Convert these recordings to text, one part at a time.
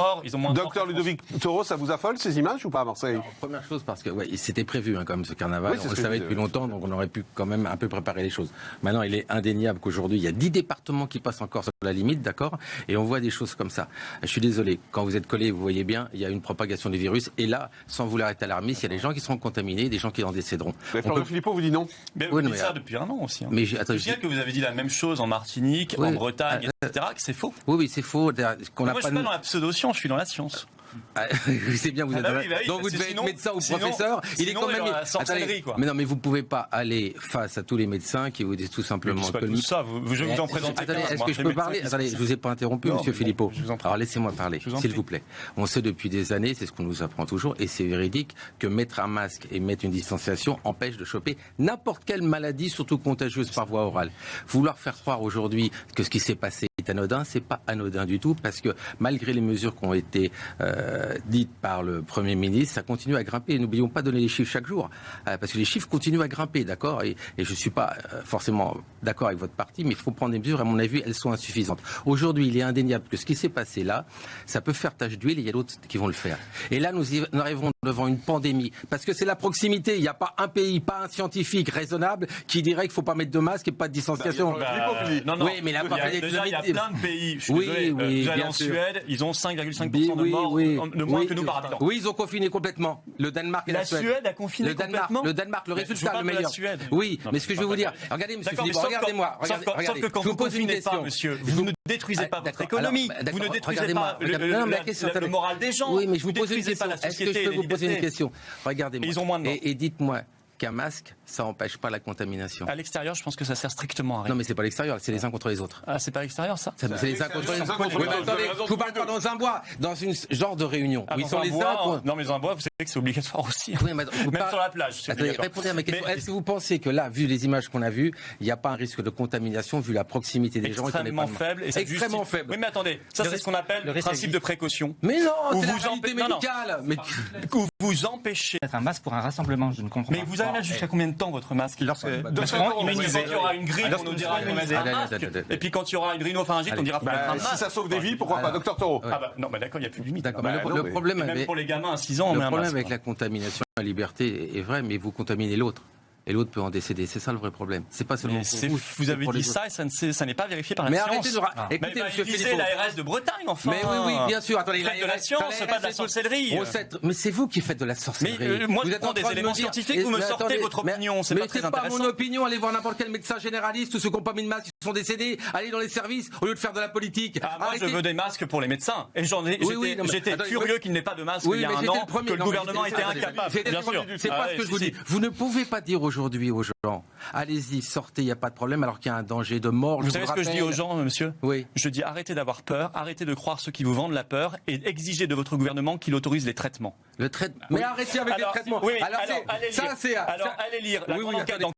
morts, ils ont moins de morts. Docteur Ludovic Toro, ça vous affole ces images ou pas à Marseille? Alors, première chose, parce que c'était prévu quand même ce carnaval, oui, on le savait depuis longtemps, donc on aurait pu quand même un peu préparer les choses. Maintenant, il est indéniable qu'aujourd'hui, il y a 10 départements qui passent encore sur la limite, d'accord, et on voit des choses comme ça. Je suis désolé, quand vous êtes collés, vous voyez bien, il y a une propagation du virus, et là, sans vouloir être alarmiste, il y a des gens qui seront contaminés, des gens qui en décéderont. Mais Florian Philippot vous dit non. Mais vous dites ça depuis un an aussi. Mais je sais que vous avez dit la même chose en Martinique, en Bretagne, etc., que c'est faux. Oui, c'est faux. Moi, je suis pas dans la pseudo-science, je suis dans la science. C'est bien, vous êtes donc vous devez être médecin ou professeur. Il est quand même. Attendez, mais non, mais vous pouvez pas aller face à tous les médecins qui vous disent tout simplement que tout ça. Je vais vous en présenter. Attendez, est-ce que je peux parler? Attendez, je vous ai pas interrompu, Monsieur Philippot. Alors laissez-moi parler, s'il vous plaît. On sait depuis des années, c'est ce qu'on nous apprend toujours, et c'est véridique, que mettre un masque et mettre une distanciation empêche de choper n'importe quelle maladie, surtout contagieuse par voie orale. Vouloir faire croire aujourd'hui que ce qui s'est passé est anodin, c'est pas anodin du tout, parce que malgré les mesures qui ont été dites par le Premier ministre, ça continue à grimper. N'oublions pas de donner les chiffres chaque jour, parce que les chiffres continuent à grimper, d'accord, et je suis pas forcément d'accord avec votre parti, mais il faut prendre des mesures, à mon avis, elles sont insuffisantes. Aujourd'hui, il est indéniable que ce qui s'est passé là, ça peut faire tache d'huile, et il y a d'autres qui vont le faire. Et là, nous arriverons devant une pandémie, parce que c'est la proximité. Il n'y a pas un pays, pas un scientifique raisonnable qui dirait qu'il ne faut pas mettre de masque et pas de distanciation. Non. Oui, mais là, déjà, il y a plein de pays. Je suis désolé. Vous allez en Suède, ils ont 5,5% de morts de moins que nous par habitant. Oui, ils ont confiné complètement. Le Danemark et la Suède. La Suède a confiné complètement. Le Danemark, le résultat le meilleur. Oui, mais ce que je veux vous dire, regardez, monsieur Philippe, regardez-moi. Sauf que quand vous confinez pas, monsieur, vous ne détruisez pas votre économie, vous ne détruisez pas le moral des gens. Oui, mais je vous pose une question. Est-ce que je peux vous poser une question? Regardez-moi. Ils ont moins de morts. Et dites-moi qu'un masque, ça n'empêche pas la contamination. À l'extérieur, je pense que ça sert strictement à rien. Non, mais c'est pas l'extérieur, c'est les uns contre les autres. Ah, c'est pas l'extérieur, ça? C'est les uns contre les autres. Oui, mais attendez, je vous parle pas dans un bois, dans une genre de réunion. Où ils sont les uns. Non, mais dans un bois, vous savez que c'est obligatoire aussi. Oui, mais même sur la plage. Attendez, répondez à ma question. Est-ce que vous pensez que là, vu les images qu'on a vues, il n'y a pas un risque de contamination vu la proximité des gens? Extrêmement faible. Extrêmement faible. Oui, mais attendez, ça c'est ce qu'on appelle le principe de précaution. Mais non, c'est la réalité médicale. Où vous empêchez. Mettre un masque pour un rassemblement, je ne comprends pas. Mais vous allez mettre jusqu'à combien de temps votre masque? Quand il y aura une grippe, on nous dira qu'il faut un masque. Et puis quand il y aura une rhinopharyngite, on dira qu'il faut mettre un masque. Si ça sauve des vies, pourquoi pas, docteur Toro? Non, mais d'accord, il n'y a plus de limite. Le problème, même pour les gamins à 6 ans, on met un masque. Le problème avec la contamination, la liberté est vrai, mais vous contaminez l'autre. Et l'autre peut en décéder. C'est ça le vrai problème. C'est pas seulement pour vous. Vous avez dit ça et ça n'est pas vérifié par la science. Mais arrêtez de écoutez, monsieur Philippot. l'ARS de Bretagne, enfin. Mais oui, bien sûr. Attendez, faites de la science, pas de la sorcellerie. Mais c'est vous qui faites de la sorcellerie. Mais moi, je prends des éléments scientifiques, vous me sortez votre opinion. C'est pas très intéressant. Mon opinion. Allez voir n'importe quel médecin généraliste, tous ceux qui n'ont pas mis de masque, qui sont décédés. Allez dans les services au lieu de faire de la politique. Moi, je veux des masques pour les médecins. Et j'étais furieux qu'il n'ait pas de masque il y a un an, que le gouvernement était incapable. Bien sûr. C'est pas ce que je vous dis. Vous ne pouvez pas dire aujourd'hui aux gens, allez-y, sortez, il n'y a pas de problème, alors qu'il y a un danger de mort. Vous savez ce que je dis aux gens, monsieur? Oui. Je dis arrêtez d'avoir peur, arrêtez de croire ceux qui vous vendent la peur et exigez de votre gouvernement qu'il autorise les traitements. Mais arrêtez avec les traitements. Oui, alors allez lire la grande enquête dans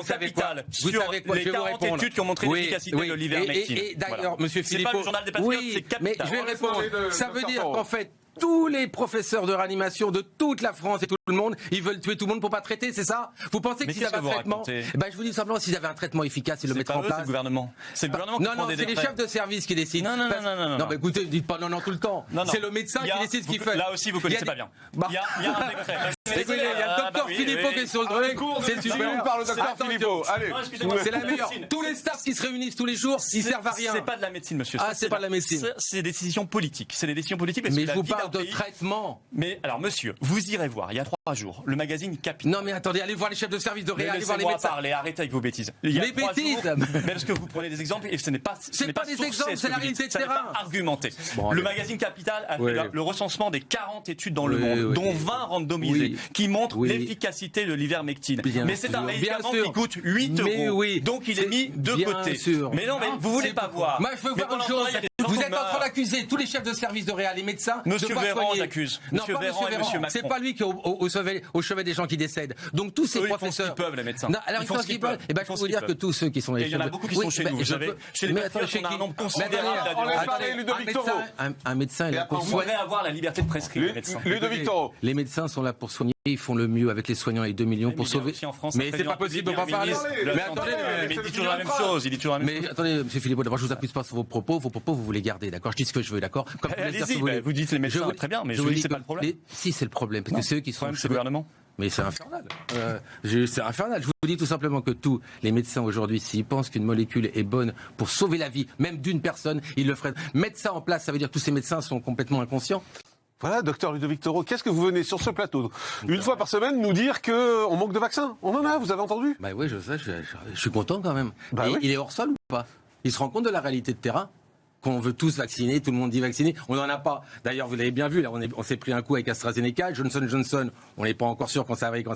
Capital sur les 40 études qui ont montré l'efficacité de l'ivermectine. Et d'ailleurs, monsieur Philippot, c'est pas le journal des patriotes, c'est Capital. Mais je vais répondre. Ça veut dire qu'en fait, tous les professeurs de réanimation de toute la France et tout le monde, ils veulent tuer tout le monde pour pas traiter, c'est ça? Vous pensez que s'ils avaient un traitement, je vous dis simplement, s'ils avaient un traitement efficace, ils le mettraient en place. C'est le gouvernement. C'est le gouvernement qui prend des décrets. C'est les chefs de service qui décident. Non. Non, mais écoutez, dites pas non tout le temps. C'est le médecin qui décide ce qu'il fait. Là aussi, vous connaissez pas bien. Il y a un décret. Il y a le docteur Philippot qui est sur le truc. C'est super. Par le docteur Philippot. Allez. C'est la meilleure. Tous les staffs qui se réunissent tous les jours, ils servent à rien. C'est pas de la médecine, monsieur. Ah, c'est pas de la médecine. C'est des décisions politiques. C'est des décisions politiques. Mais je vous parle de traitement. Mais alors, monsieur, vous irez voir, il y a 3 jours, le magazine Capital. Non, mais attendez, allez voir les chefs de service de réa, allez voir les médecins. Parler, arrêtez avec vos bêtises. Les bêtises. Mais parce que vous prenez des exemples et ce n'est pas des exemples, c'est la réalité de terrain. Pas argumenté. Le magazine Capital a fait le recensement des 40 études dans le monde, dont 20 randomisées, qui montrent l'efficacité de l'ivermectine. Mais c'est un médicament qui coûte 8 €. Donc il est mis de côté. Mais non, mais vous voulez pas voir. Moi, je veux voir autre chose. Vous êtes en train d'accuser tous les chefs de service de réa, les médecins. Monsieur Véran, j'accuse. Monsieur Véran et monsieur Macron. C'est pas lui qui est au chevet des gens qui décèdent. Donc tous ces professeurs. Ils font ce qu'ils peuvent, les médecins. Alors ils font ce qu'ils peuvent. Et je peux vous dire que tous ceux qui sont les chefs. Il y en a beaucoup qui sont chez nous, vous savez. Chez les patriotes, on a un nombre considérable. Un médecin, il pourrait avoir la liberté de prescrire, les médecins. Ludovic Toro. Les médecins sont là pour soigner. ils font le mieux avec les soignants, les 2 millions pour sauver. Mais c'est pas possible de pas parler. Mais attendez, mais il dit toujours la même chose. Mais attendez, M. Philippot, d'abord, je vous accuse pas sur vos propos. Vos propos, vous les gardez, d'accord? Je dis ce que je veux, d'accord? Allez-y, vous dites les médecins, très bien, mais je vous dis c'est pas le problème. Si, c'est le problème, parce que c'est eux qui sont. C'est le gouvernement. Mais c'est infernal. C'est infernal. Je vous dis tout simplement que tous les médecins aujourd'hui, s'ils pensent qu'une molécule est bonne pour sauver la vie, même d'une personne, ils le feraient. Mettre ça en place, ça veut dire que tous ces médecins sont complètement inconscients. Voilà, docteur Ludovic Toro, qu'est-ce que vous venez sur ce plateau, une fois par semaine, nous dire qu'on manque de vaccins? On en a, vous avez entendu? Bah oui, je sais, je suis content quand même. Bah oui. Il est hors sol ou pas? Il se rend compte de la réalité de terrain? Qu'on veut tous vacciner, tout le monde dit vacciner, on n'en a pas. D'ailleurs, vous l'avez bien vu, là, on s'est pris un coup avec AstraZeneca, Johnson, on n'est pas encore sûr quand ça arrive,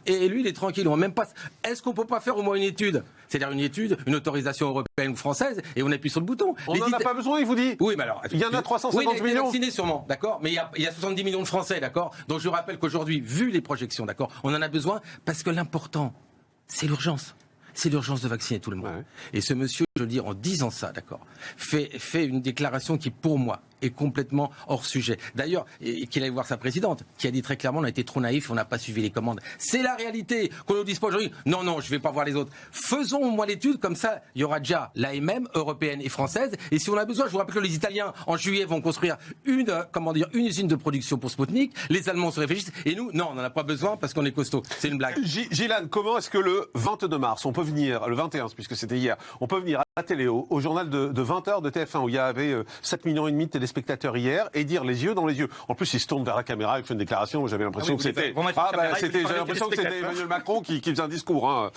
et lui, il est tranquille, on même pas. Est-ce qu'on peut pas faire au moins une étude? C'est-à-dire une étude, une autorisation européenne ou française, et on appuie sur le bouton. On n'en a pas besoin, il vous dit. Oui, mais alors. Il y en a 350 millions. Vaccinés sûrement, d'accord? Mais il y a 70 millions de Français, d'accord? Donc je rappelle qu'aujourd'hui, vu les projections, d'accord, on en a besoin parce que l'important, c'est l'urgence. C'est l'urgence de vacciner tout le monde. Ouais. Et ce monsieur, je veux dire, en disant ça, d'accord, fait une déclaration qui, pour moi, est complètement hors sujet. D'ailleurs, qu'il aille voir sa présidente, qui a dit très clairement, on a été trop naïfs, on n'a pas suivi les commandes. C'est la réalité. Qu'on ne nous dise pas aujourd'hui, non, je ne vais pas voir les autres. Faisons au moins l'étude, comme ça, il y aura déjà l'AMM, européenne et française. Et si on a besoin, je vous rappelle que les Italiens, en juillet, vont construire une usine de production pour Sputnik. Les Allemands se réfléchissent. Et nous, non, on n'en a pas besoin parce qu'on est costaud. C'est une blague. Gilan, comment est-ce que le 22 mars, on peut venir, le 21, puisque c'était hier, on peut venir à la télé, au journal de 20h de TF1, où il y avait 7,5 millions de téléspectateurs hier, et dire les yeux dans les yeux. En plus, il se tourne vers la caméra, il fait une déclaration, j'avais l'impression que c'était... J'avais l'impression que c'était Emmanuel Macron qui faisait un discours, hein,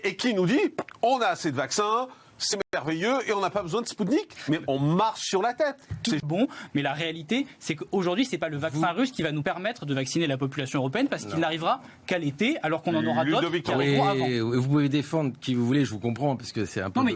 et qui nous dit, on a assez de vaccins, c'est merveilleux et on n'a pas besoin de Sputnik, mais on marche sur la tête. C'est bon, mais la réalité, c'est qu'aujourd'hui, c'est pas le vaccin russe qui va nous permettre de vacciner la population européenne parce qu'il n'arrivera qu'à l'été, alors qu'on en aura d'autres qui arriveront avant. Vous pouvez défendre qui vous voulez, je vous comprends, parce que c'est un peu... Non, mais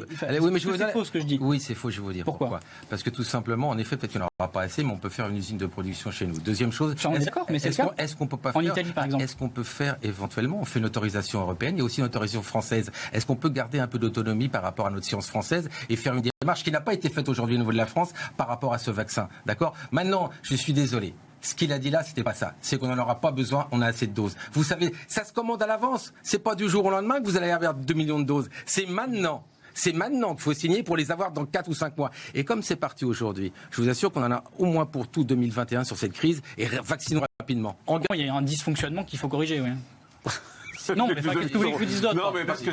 c'est faux ce que je dis. Oui, c'est faux, je vais vous dire pourquoi. Parce que tout simplement, en effet, peut-être qu'il n'y en aura pas assez, mais on peut faire une usine de production chez nous. Deuxième chose, est-ce qu'on peut pas faire... En Italie, par exemple. Est-ce qu'on peut faire, éventuellement, on fait une autorisation européenne, il y a aussi une autorisation française. Est-ce qu'on peut garder un peu d'autonomie par rapport à notre science française et faire une démarche qui n'a pas été faite aujourd'hui au niveau de la France par rapport à ce vaccin, d'accord? Maintenant, je suis désolé. Ce qu'il a dit là, c'était pas ça. C'est qu'on n'en aura pas besoin, on a assez de doses. Vous savez, ça se commande à l'avance. C'est pas du jour au lendemain que vous allez avoir 2 millions de doses. C'est maintenant. C'est maintenant qu'il faut signer pour les avoir dans 4 ou 5 mois. Et comme c'est parti aujourd'hui, je vous assure qu'on en a au moins pour tout 2021 sur cette crise et vaccinons rapidement. Il y a un dysfonctionnement qu'il faut corriger, oui. Non, mais qu'est-ce que vous voulez que je vous dise d'autre? Non, mais parce que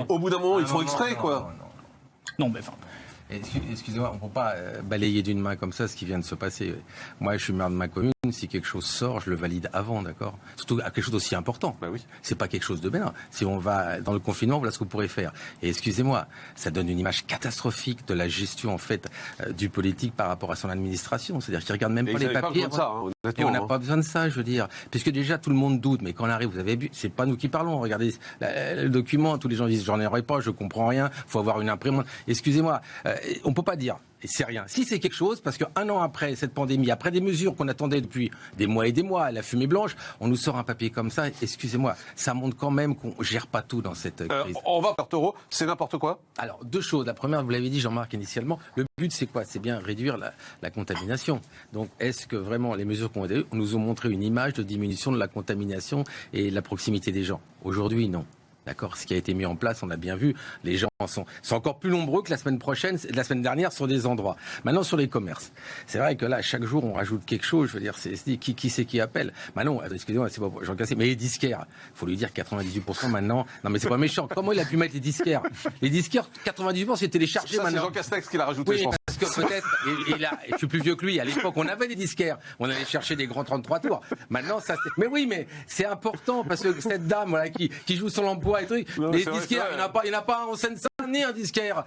au bout d'un moment, ils font exprès, quoi. Non, mais enfin... Excusez-moi, on ne peut pas balayer d'une main comme ça ce qui vient de se passer. Moi, je suis maire de ma commune. Si quelque chose sort, je le valide avant, d'accord? Surtout à quelque chose d'aussi important. Bah oui. C'est pas quelque chose de bénin. Si on va dans le confinement, voilà ce que vous pourrez faire. Et excusez-moi, ça donne une image catastrophique de la gestion en fait du politique par rapport à son administration. C'est-à-dire qu'il regarde même pas les papiers. Et on n'a pas besoin de ça, je veux dire, puisque déjà tout le monde doute. Mais quand on arrive, vous avez vu, c'est pas nous qui parlons. Regardez le document, tous les gens disent j'en aurai pas, je comprends rien. Faut avoir une imprimante. Excusez-moi, on peut pas dire. Et c'est rien. Si c'est quelque chose, parce qu'un an après cette pandémie, après des mesures qu'on attendait depuis des mois et des mois, la fumée blanche, on nous sort un papier comme ça, excusez-moi, ça montre quand même qu'on gère pas tout dans cette crise. On va faire Toro, c'est n'importe quoi? Alors, deux choses. La première, vous l'avez dit, Jean-Marc, initialement, le but c'est quoi? C'est bien réduire la contamination. Donc, est-ce que vraiment les mesures qu'on a eues nous ont montré une image de diminution de la contamination et de la proximité des gens? Aujourd'hui, non. D'accord, ce qui a été mis en place, on a bien vu, les gens sont encore plus nombreux que la semaine dernière sur des endroits. Maintenant, sur les commerces. C'est vrai que là, chaque jour, on rajoute quelque chose. Je veux dire, qui c'est qui appelle? Maintenant, excusez-moi, c'est pas Jean Cassé, mais les disquaires. Il faut lui dire 98% maintenant. Non, mais c'est pas méchant. Comment il a pu mettre les disquaires? Les disquaires, 98% c'est téléchargé maintenant. C'est Jean Castex qui l'a rajouté, je pense. Parce que peut-être, je suis plus vieux que lui. À l'époque, on avait des disquaires. On allait chercher des grands 33 tours. Maintenant, ça, mais oui, mais c'est important parce que cette dame, voilà, qui joue sur l'emploi et trucs, les disquaires, il n'y en a pas en Seine-Saint-Denis, un disquaire.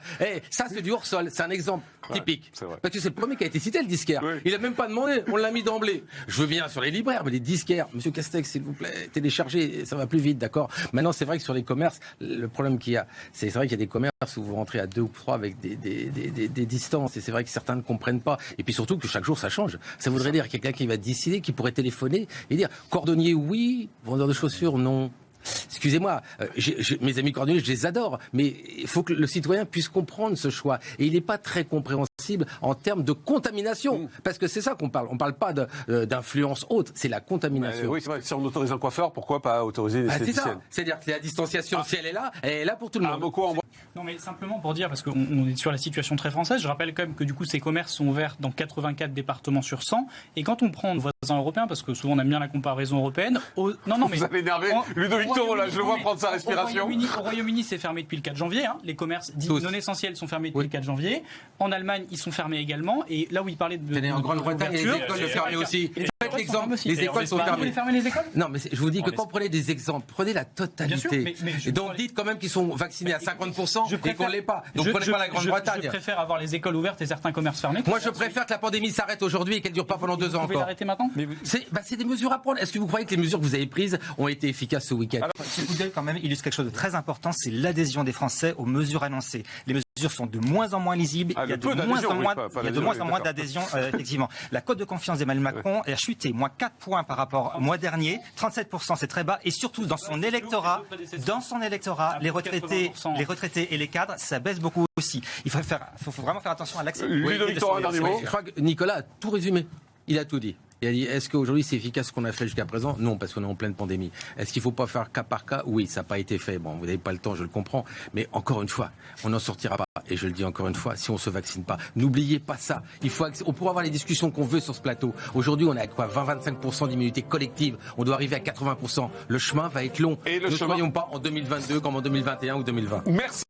Ça, c'est du hors-sol. C'est un exemple typique. Parce que c'est le premier qui a été cité, le disquaire. Oui. Il n'a même pas demandé. On l'a mis d'emblée. Je veux bien sur les libraires, mais les disquaires, Monsieur Castex, s'il vous plaît, téléchargez, ça va plus vite, d'accord? Maintenant, c'est vrai que sur les commerces, le problème qu'il y a, c'est vrai qu'il y a des commerces où vous rentrez à 2 ou 3 avec des distances. Et c'est vrai que certains ne comprennent pas. Et puis surtout que chaque jour, ça change. Ça voudrait dire quelqu'un qui va décider, qui pourrait téléphoner et dire cordonnier, oui, vendeur de chaussures, non. Excusez-moi, mes amis cordonniers, je les adore, mais il faut que le citoyen puisse comprendre ce choix. Et il n'est pas très compréhensible cible en termes de contamination. Parce que c'est ça qu'on parle. On ne parle pas d'influence haute, c'est la contamination. Oui, c'est vrai. Si on autorise un coiffeur, pourquoi pas autoriser une esthéticienne ? C'est-à-dire que la distanciation, si elle est là pour tout le monde. Non, mais simplement pour dire, parce qu'on est sur la situation très française, je rappelle quand même que du coup ces commerces sont ouverts dans 84 départements sur 100. Et quand on prend nos voisins européens, parce que souvent on aime bien la comparaison européenne. Non, mais vous allez énerver Ludovic Toro, là, je le vois prendre sa respiration. Au Royaume-Uni, c'est fermé depuis le 4 janvier. Hein. Les commerces dits non essentiels sont fermés depuis le 4 janvier. En Allemagne, ils sont fermés également. Et là où il parlait de. En Grande-Bretagne, les écoles sont fermées aussi. Les écoles sont fermées. Vous voulez fermer les écoles ? Non, mais je vous dis que quand vous prenez des exemples, prenez la totalité. Et donc dites quand même qu'ils sont vaccinés à 50% et qu'on ne l'est pas. Donc prenez pas la Grande-Bretagne. Je préfère avoir les écoles ouvertes et certains commerces fermés. Moi, je préfère que la pandémie s'arrête aujourd'hui et qu'elle ne dure pas pendant 2 ans encore. Vous pouvez l'arrêter maintenant ? C'est des mesures à prendre. Est-ce que vous croyez que les mesures que vous avez prises ont été efficaces ce week-end ? Ce que vous dites quand même illustre quelque chose de très important, c'est l'adhésion des Français aux mesures annoncées. Les mesures sont de moins en moins lisibles. Il y a de moins en moins d'adhésion, effectivement. La cote de confiance d'Emmanuel Macron a chuté, moins 4 points par rapport au mois dernier. 37%, c'est très bas. Et surtout, dans son électorat, les retraités et les cadres, ça baisse beaucoup aussi. Il faut vraiment faire attention à l'accès. Ludovic Toro, un dernier mot. Je crois que Nicolas a tout résumé. Il a tout dit. Il a dit, est-ce qu'aujourd'hui c'est efficace ce qu'on a fait jusqu'à présent ? Non, parce qu'on est en pleine pandémie. Est-ce qu'il ne faut pas faire cas par cas ? Oui, ça n'a pas été fait. Bon, vous n'avez pas le temps, je le comprends. Mais encore une fois, on n'en sortira pas. Et je le dis encore une fois, si on ne se vaccine pas. N'oubliez pas ça. On pourra avoir les discussions qu'on veut sur ce plateau. Aujourd'hui, on est à quoi ? 20-25% d'immunité collective. On doit arriver à 80%. Le chemin va être long. Ne soyons pas en 2022 comme en 2021 ou 2020. Merci.